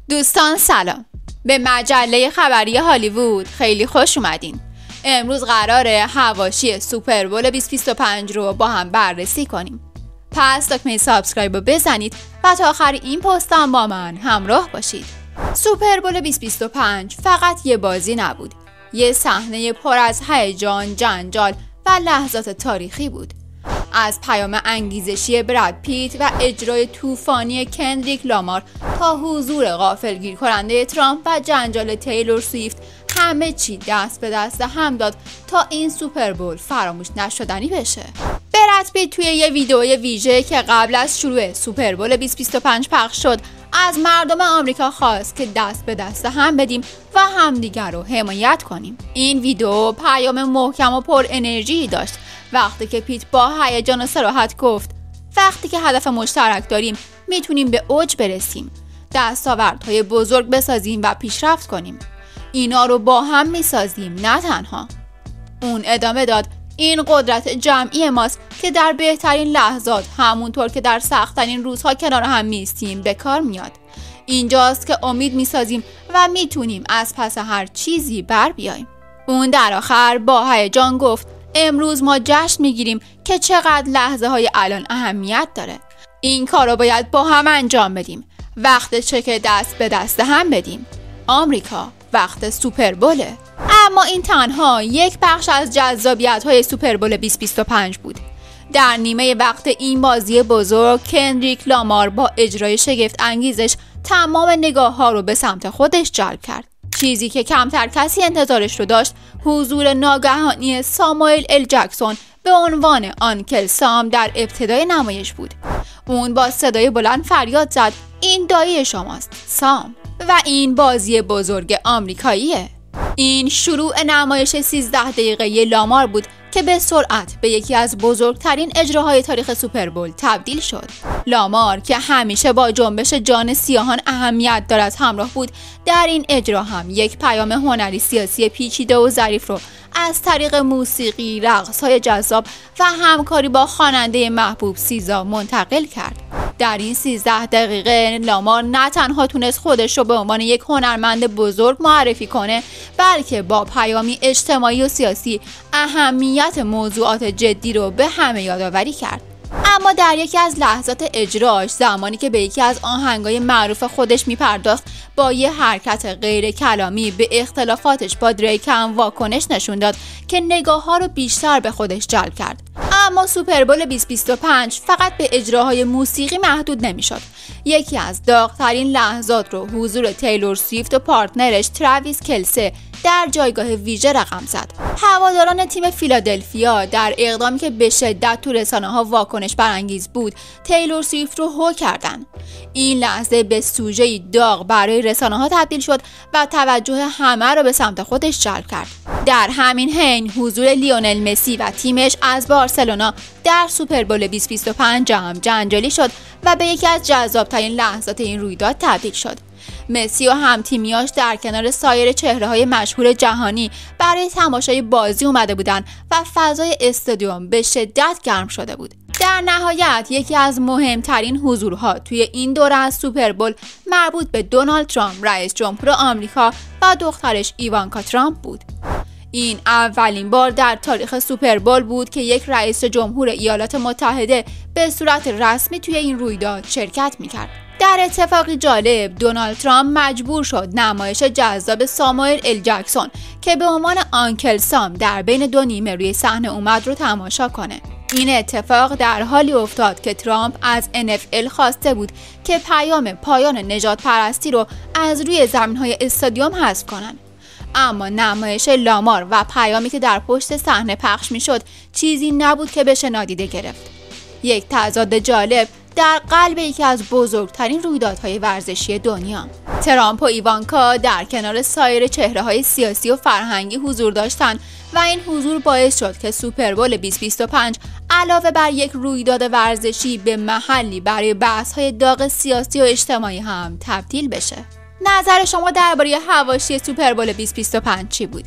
دوستان سلام، به مجله خبری هالیوود خیلی خوش اومدین. امروز قراره حواشی سوپربول 2025 رو با هم بررسی کنیم. پس دکمه سابسکرایب رو بزنید و تا آخر این پست هم با من همراه باشید. سوپربول 2025 فقط یه بازی نبود، یه صحنه پر از هیجان، جنجال و لحظات تاریخی بود. از پیام انگیزشی براد پیت و اجرای طوفانی کندریک لامار تا حضور غافلگیر کننده ترامپ و جنجال تیلور سویفت، همه چی دست به دست هم داد تا این سوپربول فراموش نشدنی بشه. براد پیت توی یه ویدیو ویژه که قبل از شروع سوپربول 2025 پخش شد، از مردم آمریکا خواست که دست به دست هم بدیم و همدیگر رو حمایت کنیم. این ویدیو پیام محکم و پر انرژی داشت. وقتی که پیت با هیجان و صراحت گفت وقتی که هدف مشترک داریم میتونیم به اوج برسیم، دستاوردهای بزرگ بسازیم و پیشرفت کنیم. اینا رو با هم میسازیم، نه تنها. اون ادامه داد این قدرت جمعی ماست که در بهترین لحظات، همونطور که در سخت‌ترین روزها کنار هم میستیم، به کار میاد. اینجاست که امید میسازیم و میتونیم از پس هر چیزی بر بیاییم. اون در آخر با هیجان گفت امروز ما جشن میگیریم که چقدر لحظه های الان اهمیت داره. این کار رو باید با هم انجام بدیم. وقتشه که دست به دست هم بدیم. آمریکا، وقت سوپربوله. اما این تنها یک بخش از جذابیت های سوپربول 2025 بود. در نیمه وقت این بازی بزرگ، کندریک لامار با اجرای شگفت انگیزش تمام نگاه ها رو به سمت خودش جلب کرد. چیزی که کمتر کسی انتظارش رو داشت، حضور ناگهانی ساموئل ال جکسون به عنوان آنکل سام در ابتدای نمایش بود. اون با صدای بلند فریاد زد این دایی شماست، سام. و این بازی بزرگ آمریکاییه. این شروع نمایش 13 دقیقه لامار بود که به سرعت به یکی از بزرگترین اجراهای تاریخ سوپربول تبدیل شد. لامار که همیشه با جنبش جان سیاهان اهمیت دارد همراه بود، در این اجرا هم یک پیام هنری سیاسی پیچیده و ظریف رو از طریق موسیقی، رقص‌های جذاب و همکاری با خواننده محبوب سیزا منتقل کرد. در این 13 دقیقه لامار نه تنها تونست خودش رو به عنوان یک هنرمند بزرگ معرفی کنه، بلکه با پیامی اجتماعی و سیاسی اهمیت موضوعات جدی رو به همه یادآوری کرد. اما در یکی از لحظات اجراش، زمانی که به یکی از آهنگای معروف خودش میپرداخت، با یه حرکت غیر کلامی به اختلافاتش با دریک هم واکنش نشون داد که نگاه ها رو بیشتر به خودش جلب کرد. اما سوپربول 2025 فقط به اجراهای موسیقی محدود نمیشد. یکی از داغ‌ترین لحظات رو حضور تیلور سویفت و پارتنرش تراویس کلسه در جایگاه ویژه رقم زد. هواداران تیم فیلادلفیا در اقدامی که به شدت تو رسانه‌ها واکنش برانگیز بود، تیلور سویفت رو هو کردن. این لحظه به سوژه‌ای داغ برای رسانه‌ها تبدیل شد و توجه همه رو به سمت خودش جلب کرد. در همین حین حضور لیونل مسی و تیمش از بارسلونا در سوپربول 2025 هم جنجالی شد و به یکی از جذاب‌ترین لحظات این رویداد تبدیل شد. مسی و همتیمیاش در کنار سایر چهره‌های مشهور جهانی برای تماشای بازی اومده بودند و فضای استادیوم به شدت گرم شده بود. در نهایت یکی از مهمترین حضورها توی این دوره از سوپربول مربوط به دونالد ترامپ، رئیس جمهور آمریکا و دخترش ایوانکا ترامپ بود. این اولین بار در تاریخ سوپربول بود که یک رئیس جمهور ایالات متحده به صورت رسمی توی این رویداد شرکت می‌کرد. در اتفاقی جالب، دونالد ترامپ مجبور شد نمایش جذاب ساموئل ال جکسون که به عنوان آنکل سام در بین دو نیمه روی صحنه اومد رو تماشا کنه. این اتفاق در حالی افتاد که ترامپ از NFL خواسته بود که پیام پایان نژاد پرستی رو از روی زمین‌های استادیوم حذف کنن. اما نمایش لامار و پیامی که در پشت صحنه پخش میشد چیزی نبود که بشه نادیده گرفت. یک تضاد جالب در قلب یکی از بزرگترین رویدادهای ورزشی دنیا. ترامپ و ایوانکا در کنار سایر چهره‌های سیاسی و فرهنگی حضور داشتند و این حضور باعث شد که سوپربول 2025 علاوه بر یک رویداد ورزشی به محلی برای بحث‌های داغ سیاسی و اجتماعی هم تبدیل بشه. نظر شما درباره حواشی سوپربول 2025 چی بود؟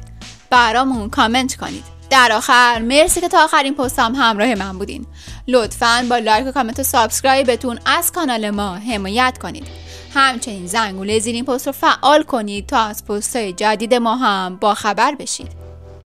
برامون کامنت کنید. در آخر مرسی که تا آخرین پستم همراه من بودین. لطفاً با لایک و کامنت و سابسکرایبتون از کانال ما حمایت کنید. همچنین زنگوله زیر این پست رو فعال کنید تا از پست‌های جدید ما هم با خبر بشید.